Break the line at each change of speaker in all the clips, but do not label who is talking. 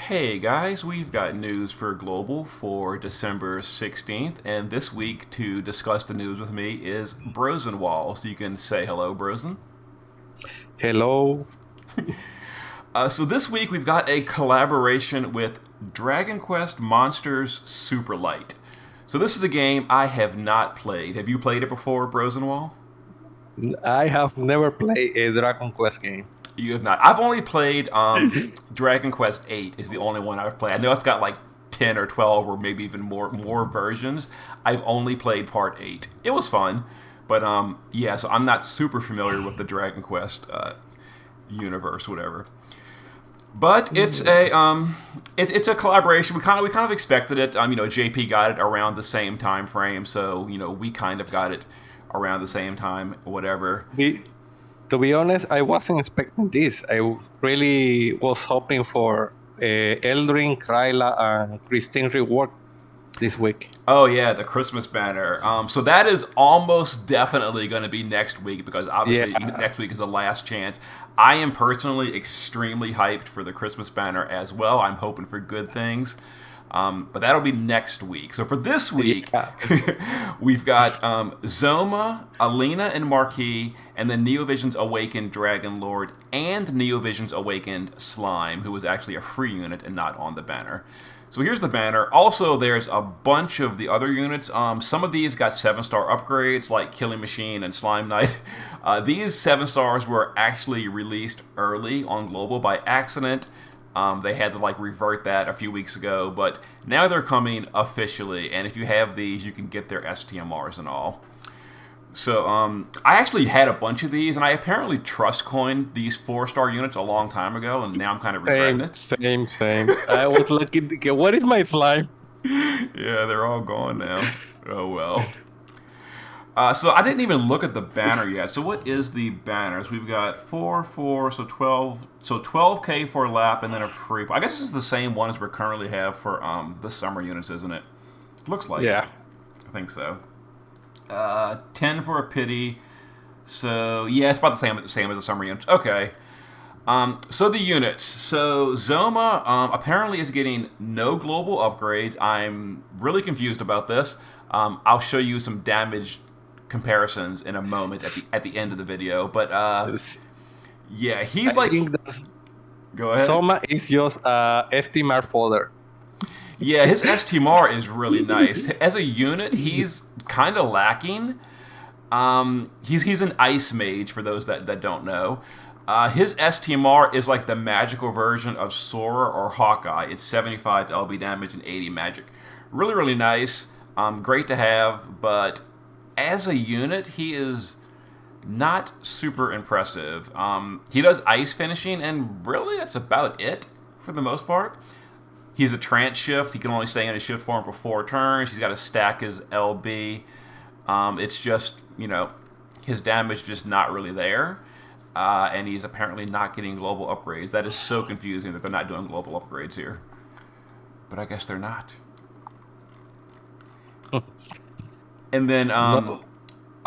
Hey guys, we've got news for Global for December 16th, and this week to discuss the news with me is Brozenwall. So you can say hello, Brozen.
Hello.
So this week we've got a collaboration with Dragon Quest Monsters Super Light. So this is a game I have not played. Have you played it before, Brozenwall?
I have never played a Dragon Quest game.
You have not. I've only played Dragon Quest 8 is the only one I've played. I know it's got like 10 or 12 or maybe even more versions. I've only played part 8. It was fun, but yeah, so I'm not super familiar with the Dragon Quest universe, whatever. But it's a collaboration. We kind of expected it. JP got it around the same time frame, so we kind of got it around the same time, whatever.
Be, to be honest, I wasn't expecting this. Really was hoping for Eldrin, Kryla, and Christine rework this week.
Oh yeah, the Christmas banner. So that is almost definitely going to be next week because obviously
Yeah,
next week is the last chance. I am personally extremely hyped for the Christmas banner as well. I'm hoping for good things. But that'll be next week. So for this week,
yeah.
we've got Zoma, Alina, and Marquis, and then Neovision's Awakened Dragon Lord and Neovision's Awakened Slime, who was actually a free unit and not on the banner. So here's the banner. Also, there's a bunch of the other units. Some of these got 7-star upgrades, like Killing Machine and Slime Knight. These 7 stars were actually released early on Global by accident. They had to revert that a few weeks ago, but now they're coming officially. And if you have these, you can get their STMRs and all. So I actually had a bunch of these, and I apparently trust coined these 4-star units a long time ago, and now I'm kind of regretting
Same,
it.
same, same. I was looking. What is my slime?
Yeah, they're all gone now. Oh well. So I didn't even look at the banner yet. So what is the banners? We've got 4, so 12, so 12K for a lap, and then a free. I guess this is the same one as we currently have for the summer units, isn't it? Looks like it.
Yeah.
I think so. 10 for a pity. So yeah, it's about the same as the summer units. Okay. So the units. So Zoma apparently is getting no global upgrades. I'm really confused about this. I'll show you some damage comparisons in a moment at the end of the video. But
It's-
yeah,
I
he's like.
think that
Go ahead.
Soma is just STMR fodder.
Yeah, his STMR is really nice. As a unit, he's kind of lacking. He's an ice mage for those that don't know. His STMR is like the magical version of Sora or Hawkeye. It's 75 LB damage and 80 magic. Really, really nice. Great to have, but as a unit, he is not super impressive. He does ice finishing, and really that's about it for the most part. He's a trance shift. He can only stay in his shift form for 4 turns. He's got to stack his LB. It's just, his damage just not really there. And he's apparently not getting global upgrades. That is so confusing that they're not doing global upgrades here. But I guess they're not. And then
No.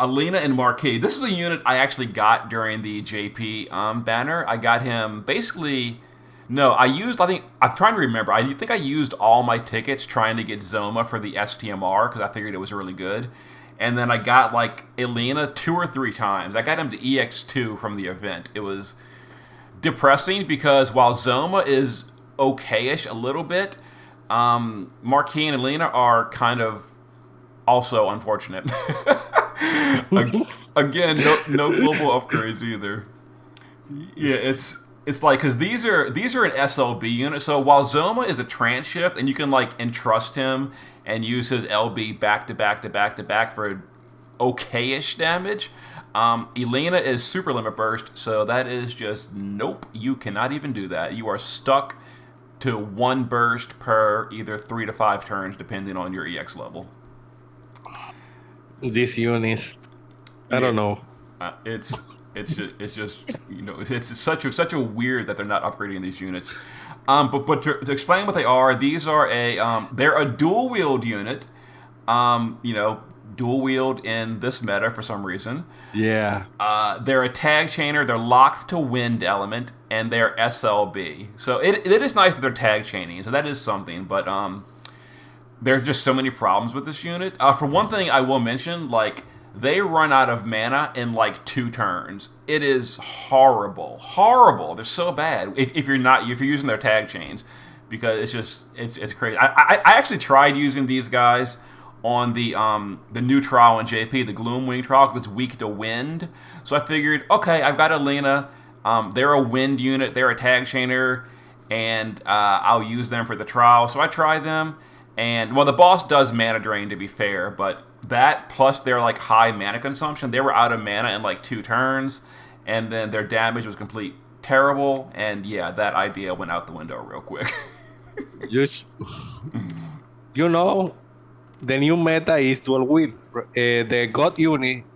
Alina and Marquis. This is a unit I actually got during the JP banner. I got him basically. No, I think. I'm trying to remember. I think I used all my tickets trying to get Zoma for the STMR because I figured it was really good. And then I got Alina 2 or 3 times. I got him to EX2 from the event. It was depressing because while Zoma is okayish a little bit, Marquis and Alina are kind of also unfortunate. Again, no global upgrades either. Yeah, it's like because these are an SLB unit. So while Zoma is a trance shift and you can entrust him and use his LB back to back to back to back for okayish damage. Elena is super limit burst, so that is just nope. You cannot even do that. You are stuck to 1 burst per either 3 to 5 turns, depending on your EX level.
This unit, I
Yeah,
don't know.
it's just it's such a weird that they're not upgrading these units. But to explain what they are, these are they're a dual wield unit. dual wield in this meta for some reason.
Yeah.
They're a tag chainer. They're locked to wind element, and they're SLB. So it is nice that they're tag chaining. So that is something. But there's just so many problems with this unit. For one thing, I will mention, like, they run out of mana in like 2 turns. It is horrible, horrible. They're so bad if you're using their tag chains, because it's crazy. I actually tried using these guys on the new trial in JP, the Gloomwing trial, because it's weak to wind. So I figured, okay, I've got Alina. They're a wind unit. They're a tag chainer, and I'll use them for the trial. So I tried them. And, well, the boss does mana drain, to be fair, but that plus their, like, high mana consumption, they were out of mana in, like, 2 turns, and then their damage was complete terrible, and, yeah, that idea went out the window real quick.
You know, the new meta is dual wield. The God unit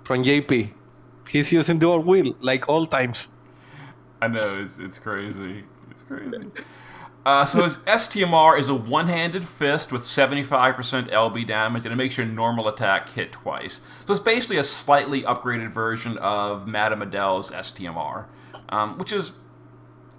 from JP, he's using dual wield, like all times.
I know, it's crazy. It's crazy. So his STMR is a one-handed fist with 75% LB damage, and it makes your normal attack hit twice. So it's basically a slightly upgraded version of Madame Adele's STMR, which is,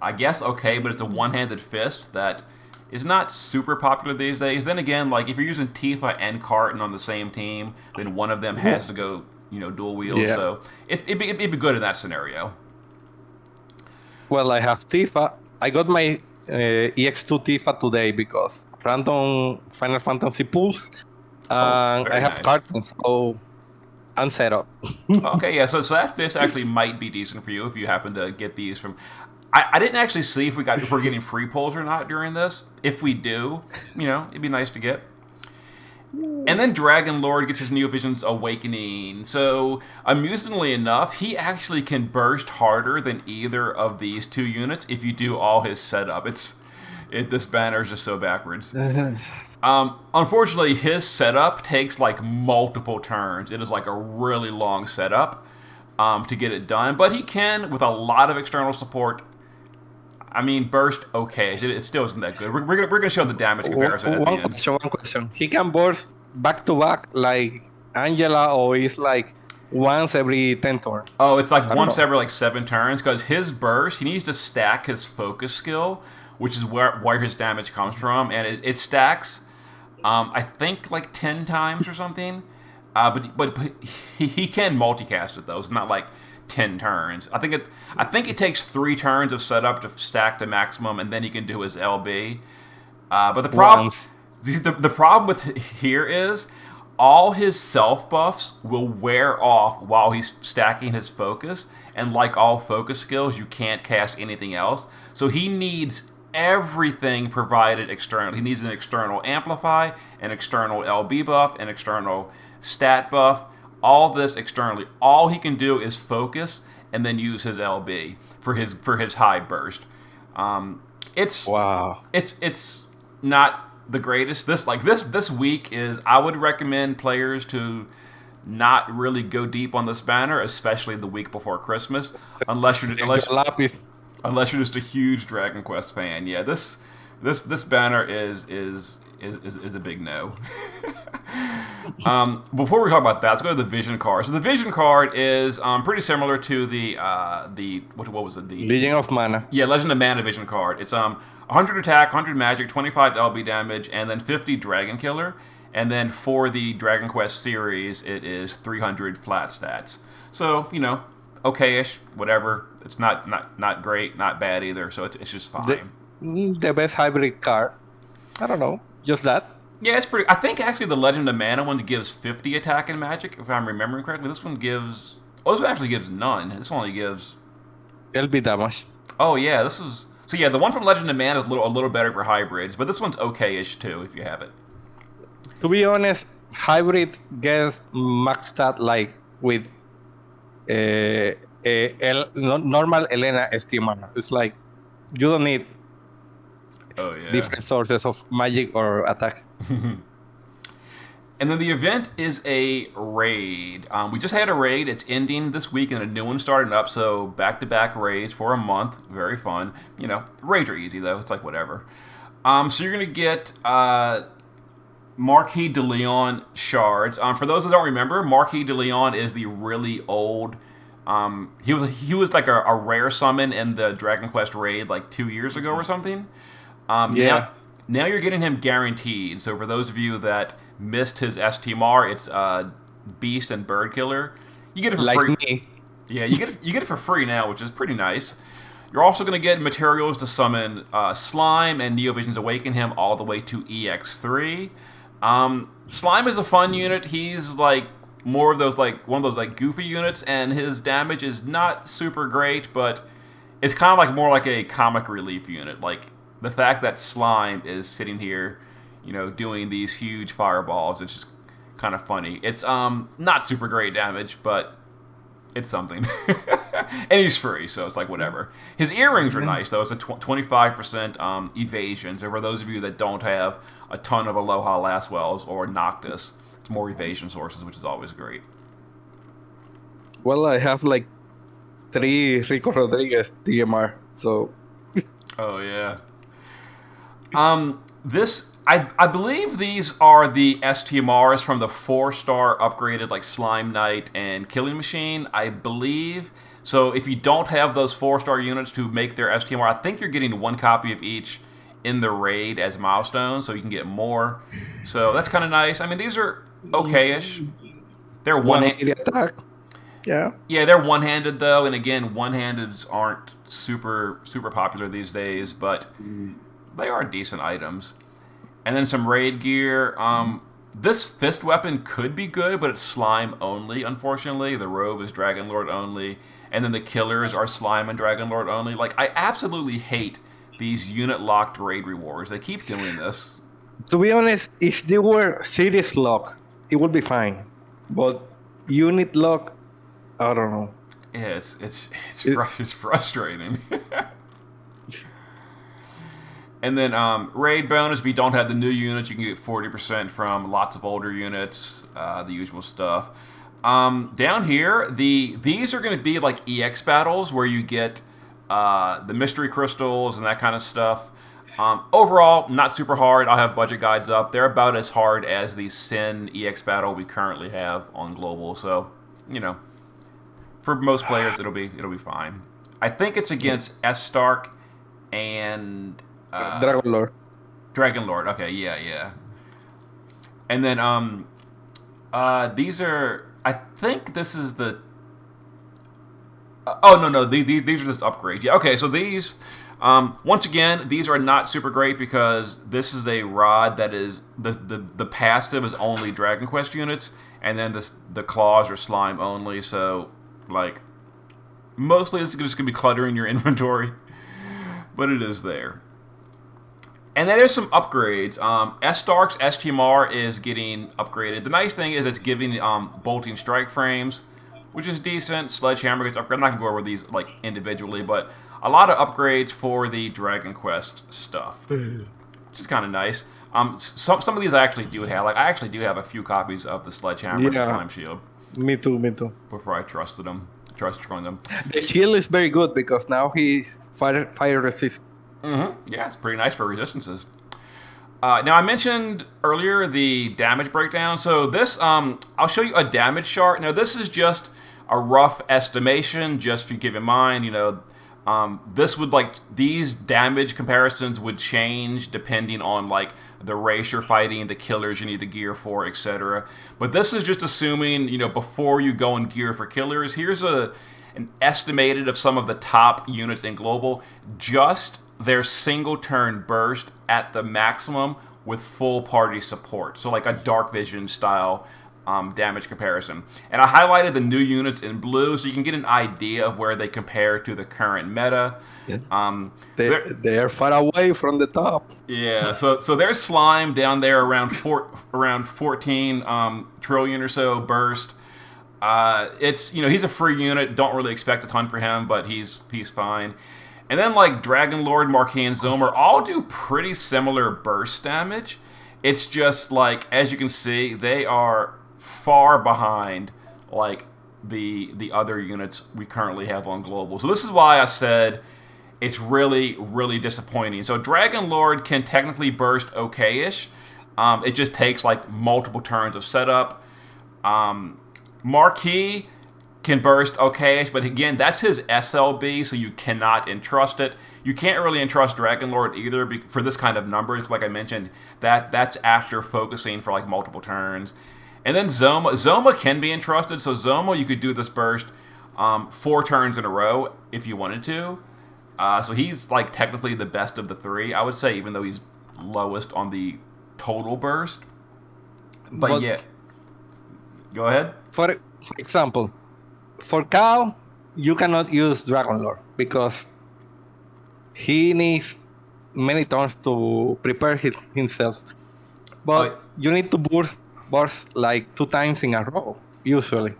I guess, okay, but it's a one-handed fist that is not super popular these days. Then again, like, if you're using Tifa and Carton on the same team, then one of them has to go, dual wield. Yeah. So it'd be good in that scenario.
Well, I have Tifa. I got my EX2 Tifa today because random Final Fantasy pulls, and I have cartons, so I'm set up.
Okay, yeah, so that fist actually might be decent for you if you happen to get these from. I didn't actually see if we're getting free pulls or not during this. If we do, it'd be nice to get. And then Dragon Lord gets his Neovision's Awakening. So, amusingly enough, he actually can burst harder than either of these 2 units if you do all his setup. This banner is just so backwards. Unfortunately, his setup takes like multiple turns. It is like a really long setup to get it done. But he can, with a lot of external support, burst okay. It still isn't that good. We're gonna show the damage comparison at the end.
One question. He can burst back to back like Angela, or is like once every 10 turns?
Oh, it's like once every like 7 turns, because his burst, he needs to stack his focus skill, which is where his damage comes from, and it stacks, I think like 10 times or something. But he can multicast it though. It's not like 10 turns. I think it takes 3 turns of setup to stack to maximum, and then he can do his LB. But the problem with here is all his self buffs will wear off while he's stacking his focus, and like all focus skills, you can't cast anything else. So he needs everything provided externally. He needs an external amplify, an external LB buff, an external stat buff. All this externally. All he can do is focus and then use his LB for his high burst. It's not the greatest. This week is, I would recommend players to not really go deep on this banner, especially the week before Christmas, unless you're just a huge Dragon Quest fan. Yeah, this banner is a big no. Before we talk about that, let's go to the Vision card. So the Vision card is pretty similar to the what was it? The
Legend of Mana.
Yeah, Legend of Mana Vision card. It's 100 attack, 100 magic, 25 LB damage, and then 50 Dragon Killer. And then for the Dragon Quest series, it is 300 flat stats. So, okay-ish, whatever. It's not great, not bad either. So it's just fine.
The best hybrid card. I don't know, just that.
Yeah, it's pretty. I think actually the Legend of Mana one gives 50 attack and magic, if I'm remembering correctly. This one gives. Oh, this one actually gives none. This one only gives
LB damage.
Oh yeah, this is. So yeah, the one from Legend of Mana is a little better for hybrids, but this one's okay-ish too if you have it.
To be honest, hybrid gets maxed out like with normal Elena STMR. It's like you don't need different sources of magic or attack.
And then the event is a raid. We just had a raid. It's ending this week, and a new one starting up. So back-to-back raids for a month. Very fun. Raids are easy though. It's like whatever. So you're gonna get Marquis de Leon shards. For those that don't remember, Marquis de Leon is the really old. He was like a rare summon in the Dragon Quest raid like 2 years ago or something.
Yeah.
Now you're getting him guaranteed. So for those of you that missed his STMR, it's Beast and Bird Killer. You get it for
Like
free.
me.
Yeah, you get it for free now, which is pretty nice. You're also going to get materials to summon Slime and Neovision's Awaken him all the way to EX3. Slime is a fun unit. He's like more of those like one of those like goofy units, and his damage is not super great, but it's kind of like more like a comic relief unit. Like the fact that Slime is sitting here, doing these huge fireballs, it's just kind of funny. It's not super great damage, but it's something. And he's free, so it's like whatever. His earrings are nice, though. It's a 25% evasion. So for those of you that don't have a ton of Aloha Lastwells or Noctis, it's more evasion sources, which is always great.
Well, I have like 3 Rico Rodriguez DMR, so...
Oh, yeah. I believe these are the STMRs from the 4-star upgraded like Slime Knight and Killing Machine, I believe. So if you don't have those 4-star units to make their STMR, I think you're getting 1 copy of each in the raid as milestones, so you can get more. So that's kind of nice. I mean, these are okay-ish. They're
180 attack. Yeah.
Yeah, they're one-handed though, and again, one-handeds aren't super popular these days, but they are decent items. And then some raid gear. This fist weapon could be good, but it's slime only, unfortunately. The robe is Dragon Lord only. And then the killers are slime and Dragon Lord only. Like, I absolutely hate these unit-locked raid rewards. They keep doing this.
To be honest, if they were series lock, it would be fine. But unit lock, I don't know.
Yeah, it's frustrating. And then raid bonus, if you don't have the new units, you can get 40% from lots of older units, the usual stuff. Down here, these are going to be like EX battles where you get the mystery crystals and that kind of stuff. Overall, not super hard. I'll have budget guides up. They're about as hard as the Sin EX battle we currently have on Global. So, for most players, it'll be fine. I think it's against S Stark and
Dragon Lord.
Dragon Lord. Okay, yeah. And then these are. I think this is the. No. These are just upgrades. Yeah. Okay. So these. Once again, these are not super great because this is a rod that is the passive is only Dragon Quest units, and then the claws are slime only. So like, mostly it's just gonna be cluttering your inventory, but it is there. And then there's some upgrades. S-Stark's STMR is getting upgraded. The nice thing is it's giving bolting strike frames, which is decent. Sledgehammer gets upgraded. I'm not going to go over these like individually, but a lot of upgrades for the Dragon Quest stuff, which is kind of nice. Some of these I actually do have. Like I actually do have a few copies of the Sledgehammer and Slime Shield.
Me too.
Before I trusted them. Trusted them.
The shield is very good because now he's fire resist.
Mm-hmm. Yeah, it's pretty nice for resistances. Now, I mentioned earlier the damage breakdown. So this, I'll show you a damage chart. Now, this is just a rough estimation, just to keep in mind, this would these damage comparisons would change depending on the race you're fighting, the killers you need to gear for, etc. But this is just assuming, before you go and gear for killers. Here's an estimated of some of the top units in Global, just their single turn burst at the maximum with full party support. So like a Dark Vision style damage comparison. And I highlighted the new units in blue so you can get an idea of where they compare to the current meta.
Yeah. They're far away from the top.
Yeah, so there's Slime down there around 14 trillion or so burst. It's he's a free unit, don't really expect a ton for him, but he's fine. And then Dragon Lord, Marquis, and Zomer all do pretty similar burst damage. It's just as you can see, they are far behind the other units we currently have on Global. So this is why I said it's really, really disappointing. So Dragon Lord can technically burst okay-ish. It just takes like multiple turns of setup. Marquis can burst okayish, but again, that's his SLB, so you cannot entrust it. You can't really entrust Dragonlord either for this kind of numbers. Like I mentioned, that's after focusing for like multiple turns. And then Zoma can be entrusted, so Zoma you could do this burst 4 turns in a row if you wanted to. So he's like technically the best of the 3, I would say, even though he's lowest on the total burst. But yeah, go ahead.
For example, for Cow, you cannot use Dragonlord because he needs many turns to prepare himself. But you need to burst like 2 times in a row, usually.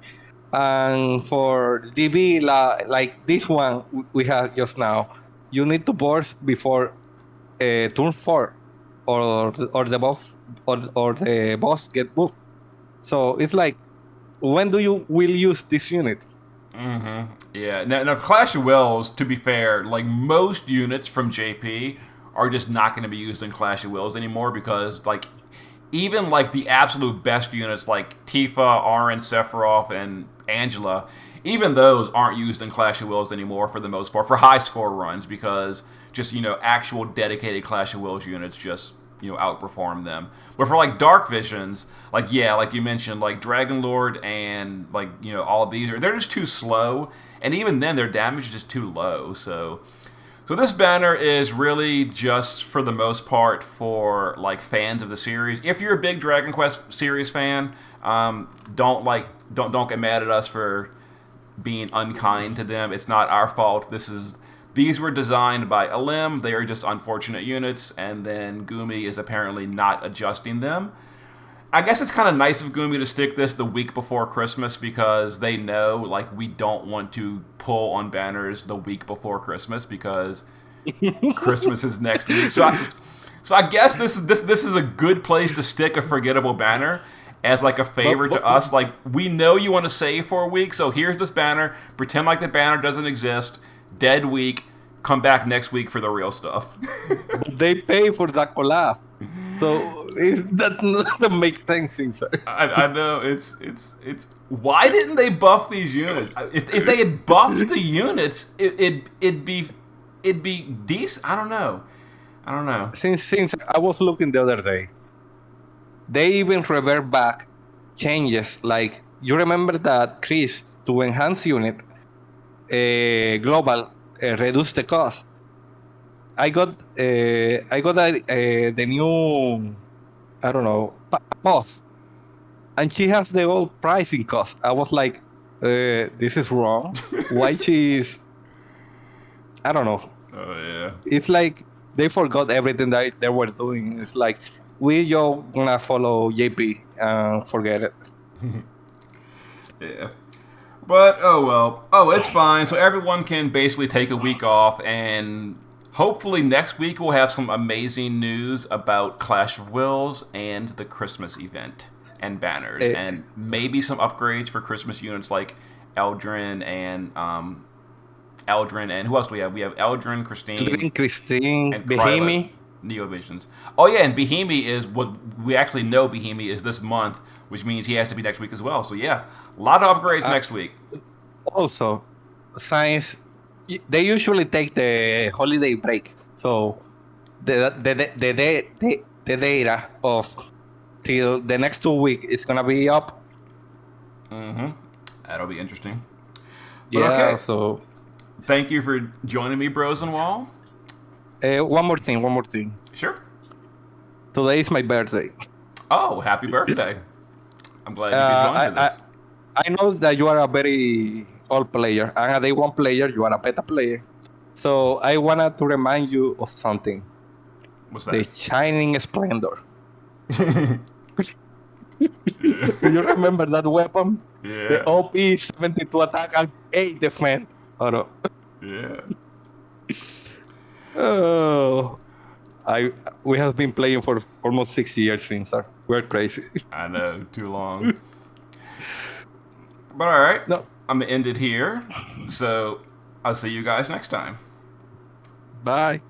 And for DB, like this one we have just now, you need to burst before turn 4, or the boss or the boss get buffed. So it's like, when will use this unit?
Mm-hmm. Yeah. Now, Clash of Wills, to be fair, like most units from JP are just not going to be used in Clash of Wills anymore because, like, even like the absolute best units like Tifa, Auron, Sephiroth, and Angela, even those aren't used in Clash of Wills anymore for the most part for high score runs because just actual dedicated Clash of Wills units just outperform them. But for like Dark Visions, like you mentioned, like Dragonlord and like all of these they're just too slow, and even then their damage is just too low. So this banner is really just for the most part for like fans of the series. If you're a big Dragon Quest series fan, don't get mad at us for being unkind to them. It's not our fault. These were designed by Alim. They are just unfortunate units, and then Gumi is apparently not adjusting them. I guess it's kind of nice of Gumi to stick this the week before Christmas because they know like we don't want to pull on banners the week before Christmas because Christmas is next week. So I guess this is a good place to stick a forgettable banner as like a favor to us. Like, we know you want to save for a week, so here's this banner. Pretend like the banner doesn't exist. Dead week. Come back next week for the real stuff.
They pay for the collab. So that doesn't make sense.
I know it's why didn't they buff these units? If they had buffed the units, it'd be decent. I don't know.
Since I was looking the other day, they even revert back changes. Like, you remember that Chris to enhance unit global reduce the cost. I got the new, I don't know, boss, and she has the old pricing cost. I was like, this is wrong. Why she's, I don't know.
Oh yeah.
It's like they forgot everything that they were doing. It's like, we just gonna follow JP and forget it.
Yeah. But, oh well. Oh, it's fine. So everyone can basically take a week off, and hopefully next week we'll have some amazing news about Clash of Wills and the Christmas event and banners, and maybe some upgrades for Christmas units like Eldrin and who else do we have? We have Eldrin, Christine,
and Behemi.
Neovisions. Oh yeah, and Behemi is what we actually know. Behemi is this month, which means he has to be next week as well. So yeah, a lot of upgrades next week.
Also, Science, they usually take the holiday break, so the data of till the next 2 weeks is gonna be up.
Mm-hmm. That'll be interesting. But
yeah.
Okay.
So,
thank you for joining me, Brozenwall.
One more thing.
Sure.
Today is my birthday.
Oh, happy birthday! I'm glad you could join this.
I know that you are a very old player, and a day one player. You are a beta player. So I wanted to remind you of something.
What's that?
The Shining Splendor. Do you remember that weapon?
Yeah.
The OP 72 attack and 8 defense. Oh no.
Yeah.
Oh, we have been playing for almost 6 years, sir. We're crazy.
I know, too long. But all right,
No.
I'm gonna end it here. So I'll see you guys next time.
Bye.